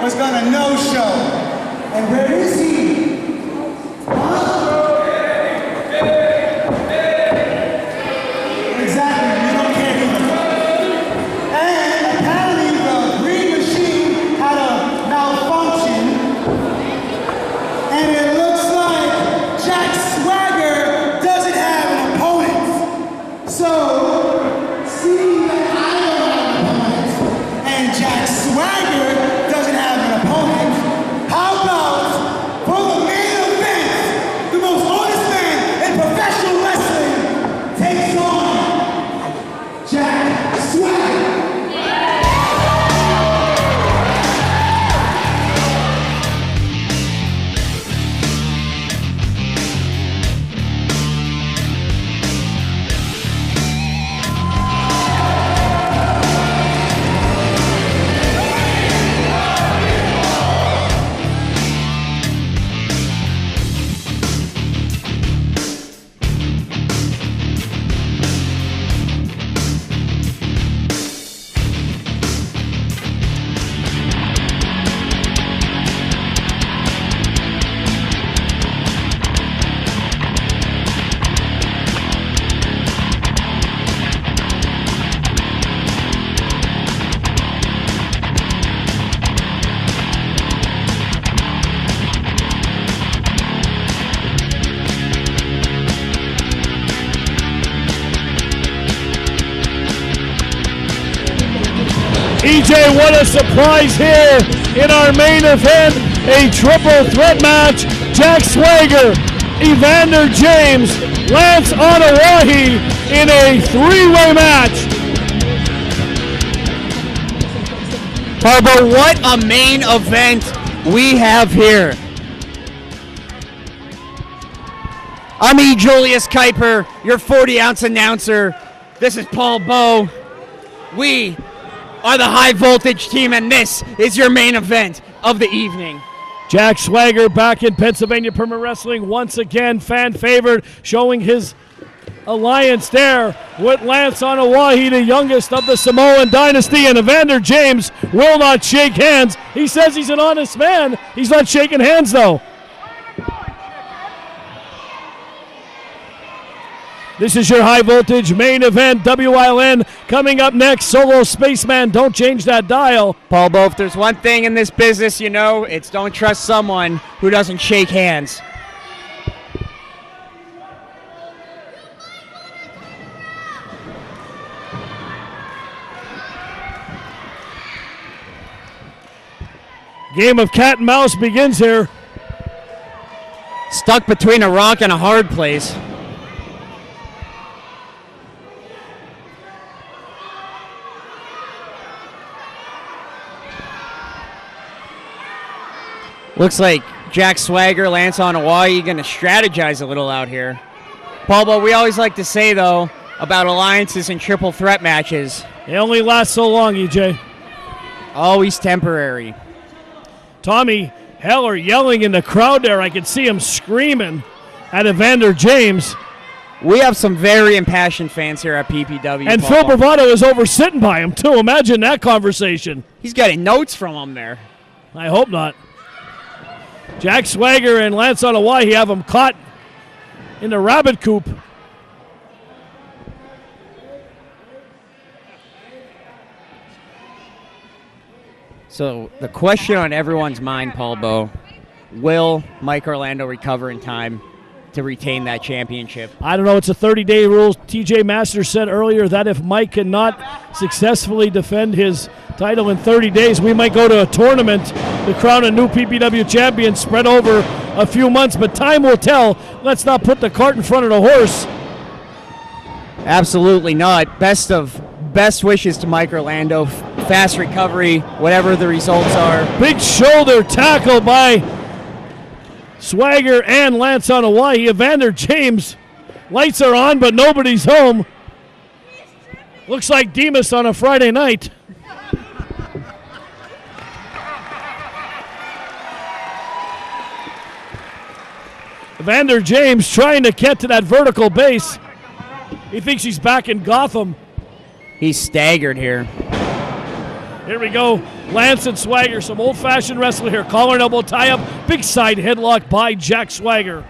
was gonna no-show. And where is he? Exactly, you don't care either. And apparently the green machine had a malfunction, and it looks like Jack Swagger doesn't have an opponent. So, seeing that I don't have an opponent, and Jack Swagger doesn't have an opponent, how about for the main event, the most honest man in professional wrestling takes on Jack Swagger. EJ, what a surprise here in our main event, a triple threat match. Jack Swagger, Evander James, Lance Anoa'i in a three-way match. But what a main event we have here. I'm E. Julius Kuiper, your 40-ounce announcer. This is Paul Bowe. We are the High Voltage team, and this is your main event of the evening. Jack Swagger back in Pennsylvania Premier Wrestling, once again fan favorite, showing his alliance there with Lance Anoa'i, the youngest of the Samoan dynasty, and Evander James will not shake hands. He says he's an honest man. He's not shaking hands, though. This is your High Voltage main event, WILN. Coming up next, Solo Spaceman. Don't change that dial. Paul Bowe, if there's one thing in this business, you know, it's don't trust someone who doesn't shake hands. Game of cat and mouse begins here. Stuck between a rock and a hard place. Looks like Jack Swagger, Lance Anoa'i going to strategize a little out here. Paul, but we always like to say, though, about alliances and triple threat matches. They only last so long, EJ. Always temporary. Tommy Heller yelling in the crowd there. I could see him screaming at Evander James. We have some very impassioned fans here at PPW. And Paul. Phil Bravado is over sitting by him, too. Imagine that conversation. He's getting notes from him there. I hope not. Jack Swagger and Lance Anoa'i have him caught in the rabbit coop. So the question on everyone's mind, Paul Bowe, will Mike Orlando recover in time to retain that championship? I don't know. It's a 30-day rule. TJ Masters said earlier that if Mike cannot successfully defend his title in 30 days, we might go to a tournament to crown a new PPW champion spread over a few months, but time will tell. Let's not put the cart in front of the horse. Absolutely not. Best wishes to Mike Orlando. Fast recovery, whatever the results are. Big shoulder tackle by Swagger and Lance Anoa'i. Evander James, lights are on, but nobody's home. Looks like Demas on a Friday night. Evander James trying to get to that vertical base. He thinks he's back in Gotham. He's staggered here. Here we go. Lance and Swagger, some old-fashioned wrestling here. Collar and elbow tie-up. Big side headlock by Jack Swagger.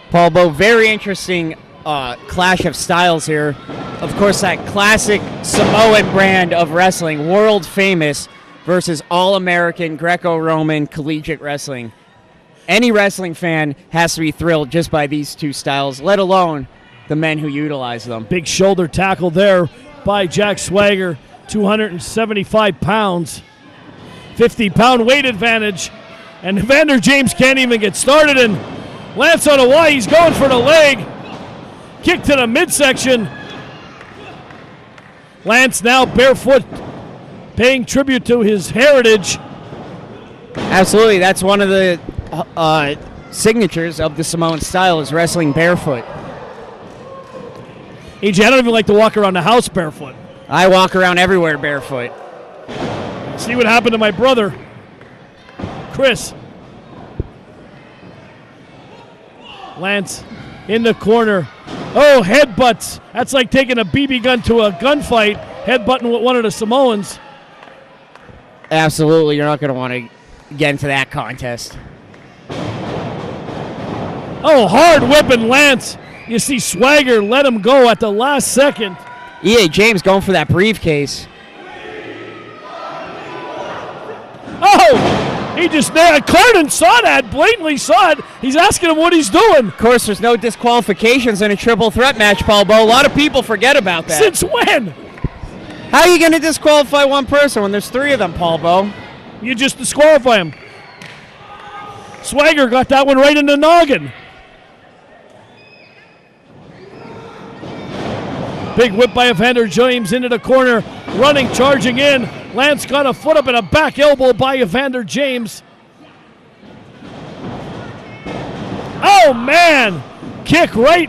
Paul Bo, very interesting clash of styles here. Of course, that classic Samoan brand of wrestling, world famous, versus all-American Greco-Roman collegiate wrestling. Any wrestling fan has to be thrilled just by these two styles, let alone the men who utilize them. Big shoulder tackle there by Jack Swagger, 275 pounds, 50-pound weight advantage, and Evander James can't even get started, and Lance Anoa'i, he's going for the leg. Kick to the midsection. Lance now barefoot, paying tribute to his heritage. Absolutely, that's one of the signatures of the Samoan style is wrestling barefoot. AJ, I don't even like to walk around the house barefoot. I walk around everywhere barefoot. See what happened to my brother, Chris. Lance in the corner. Oh, headbutts. That's like taking a BB gun to a gunfight, headbutting with one of the Samoans. Absolutely, you're not going to want to get into that contest. Oh, hard whipping Lance. You see Swagger let him go at the last second. E.A. James going for that briefcase. Oh, he just nailed. Carden saw that, blatantly saw it. He's asking him what he's doing. Of course, there's no disqualifications in a triple threat match, Paul Bo. A lot of people forget about that. Since when? How are you going to disqualify one person when there's three of them, Paul Bo? You just disqualify him. Swagger got that one right in the noggin. Big whip by Evander James into the corner. Running, charging in. Lance got a foot up and a back elbow by Evander James. Oh, man. Kick right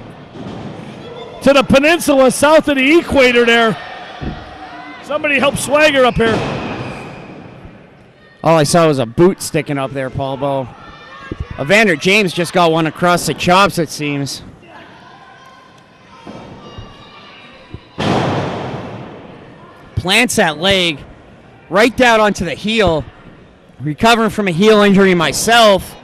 to the peninsula south of the equator there. Somebody help Swagger up here. All I saw was a boot sticking up there, Paul Bo. Evander James just got one across the chops, it seems. Plants that leg right down onto the heel. Recovering from a heel injury myself,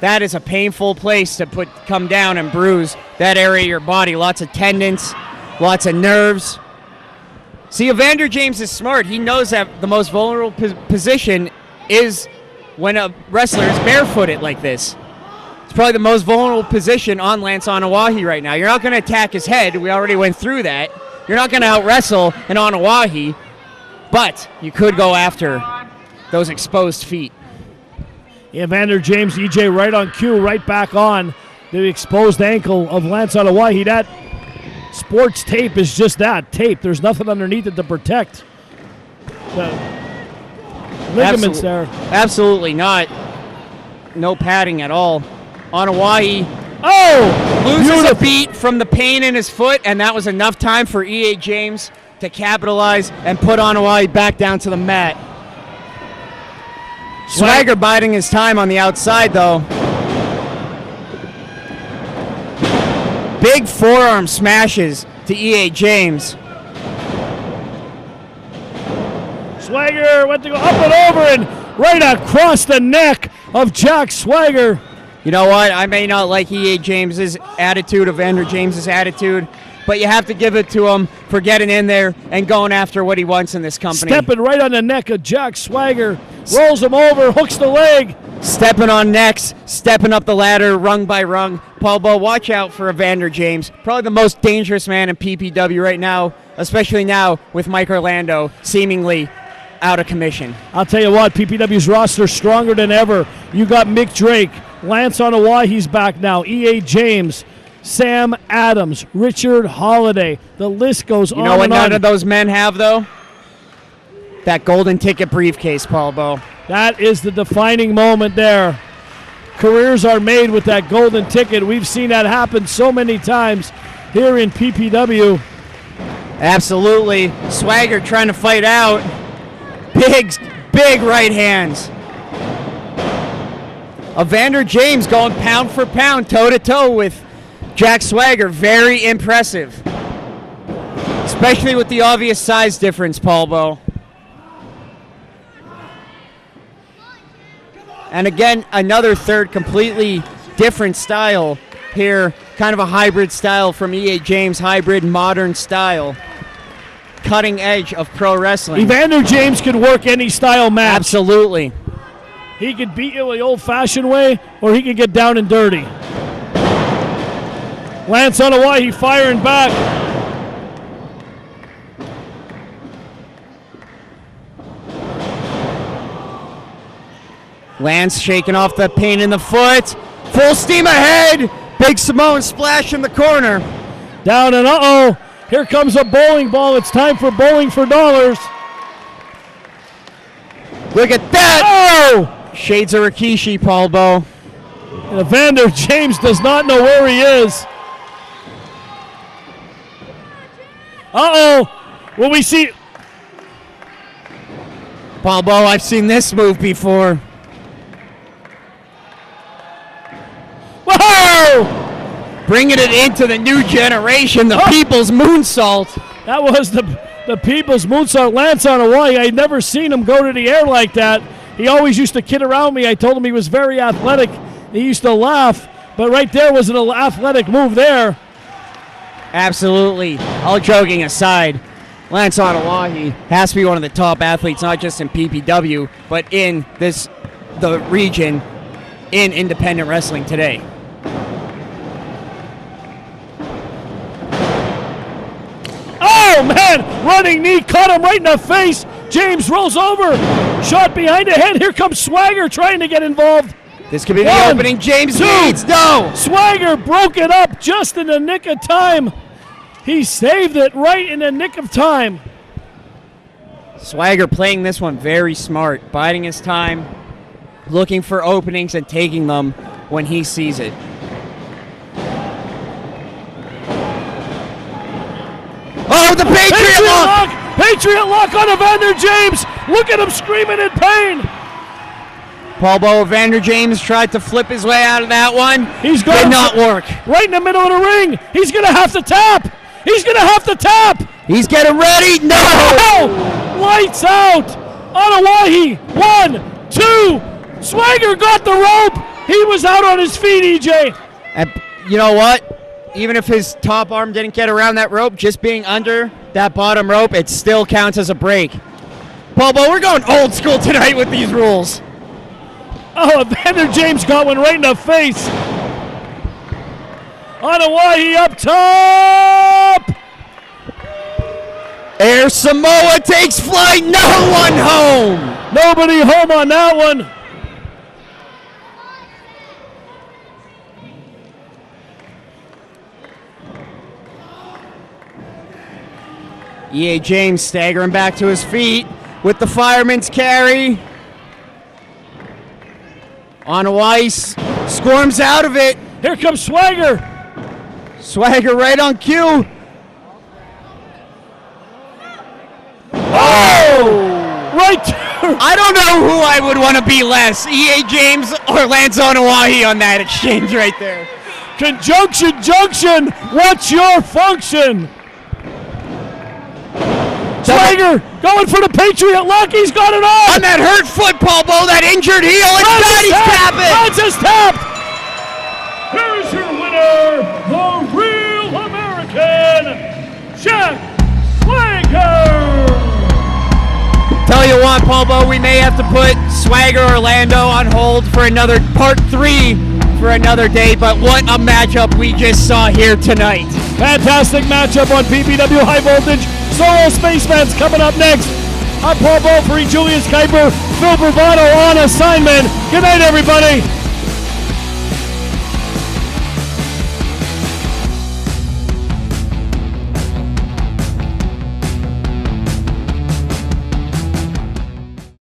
that is a painful place to come down and bruise that area of your body. Lots of tendons, lots of nerves. See, Evander James is smart. He knows that the most vulnerable position is when a wrestler is barefooted like this. It's probably the most vulnerable position on Lance Anoa'i right now. You're not going to attack his head. We already went through that. You're not going to out-wrestle an Anoa'i, but you could go after those exposed feet. Evander James, EJ right on cue, right back on the exposed ankle of Lance Anoa'i. That sports tape is just that, tape. There's nothing underneath it to protect the ligaments there. Absolutely not. No padding at all. Anoa'i loses a beat from the pain in his foot, and that was enough time for E.A. James to capitalize and put Anoa'i back down to the mat. Swagger biding his time on the outside, though. Big forearm smashes to E.A. James. Swagger went to go up and over and right across the neck of Jack Swagger. You know what? I may not like E.A. James's attitude, Evander James's attitude, but you have to give it to him for getting in there and going after what he wants in this company. Stepping right on the neck of Jack Swagger. Rolls him over, hooks the leg. Stepping on necks, stepping up the ladder, rung by rung. Paul Bo, watch out for Evander James. Probably the most dangerous man in PPW right now, especially now with Mike Orlando seemingly out of commission. I'll tell you what, PPW's roster stronger than ever. You got Mick Drake, Lance Anoa'i, he's back now, E.A. James, Sam Adams, Richard Holiday. The list goes on and on. You know what none of those men have, though? That golden ticket briefcase, Paul Bo. That is the defining moment there. Careers are made with that golden ticket. We've seen that happen so many times here in PPW. Absolutely. Swagger trying to fight out. Big right hands. Evander James going pound for pound, toe-to-toe with Jack Swagger. Very impressive. Especially with the obvious size difference, Paul Bo. And again, another third completely different style here. Kind of a hybrid style from E.A. James, hybrid modern style. Cutting edge of pro wrestling. Evander James could work any style match. Absolutely. He could beat you the old-fashioned way, or he could get down and dirty. Lance Anoa'i firing back. Lance shaking off the pain in the foot. Full steam ahead. Big Samoan splash in the corner. Down and uh-oh. Here comes a bowling ball. It's time for bowling for dollars. Look at that. Oh! Shades of Rikishi, Paul Bow. And Evander James does not know where he is. Uh-oh. Will we see? Paul Bow, I've seen this move before. Whoa! Bringing it into the new generation, the People's Moonsault. That was the People's Moonsault. Lance Anoa'i. I'd never seen him go to the air like that. He always used to kid around me. I told him he was very athletic. He used to laugh, but right there was an athletic move there. Absolutely. All joking aside, Lance Anoa'i has to be one of the top athletes, not just in PPW, but in the region, in independent wrestling today. Oh, man! Running knee caught him right in the face. James rolls over. Shot behind the head. Here comes Swagger trying to get involved. This could be the opening James needs. No! Swagger broke it up just in the nick of time. He saved it right in the nick of time. Swagger playing this one very smart, biding his time, looking for openings and taking them when he sees it. Oh, the Patriot lock! Patriot lock on Evander James. Look at him screaming in pain. Paul Bow, Evander James tried to flip his way out of that one. Did not work. Right in the middle of the ring. He's going to have to tap. He's going to have to tap. He's getting ready. No! Oh! Lights out. Anoa'i. 1, 2. Swagger got the rope. He was out on his feet, EJ. And you know what? Even if his top arm didn't get around that rope, just being under that bottom rope, it still counts as a break. Paul Bow, we're going old school tonight with these rules. Oh, Evander James got one right in the face. Anoa'i up top. Air Samoa takes flight. No one home. Nobody home on that one. E.A. James staggering back to his feet with the fireman's carry. Anoa'i squirms out of it. Here comes Swagger. Swagger right on cue. Oh! Right. I don't know who I would want to be less, E.A. James or Lance Anoa'i on that exchange right there. Conjunction junction. What's your function? Swagger going for the Patriot lock. He's got it on. On that hurt foot, Paul Bow, that injured heel. It's Daddy's tapping. Lance is tapped. Here's your winner, the real American, Jack Swagger. Tell you what, Paul Bow, we may have to put Swagger Orlando on hold for another part 3 for another day, but what a matchup we just saw here tonight. Fantastic matchup on PPW High Voltage. Solo Spaceman's coming up next. I'm Paul Bow for Julius Kuiper, Phil Bravado on assignment. Good night, everybody.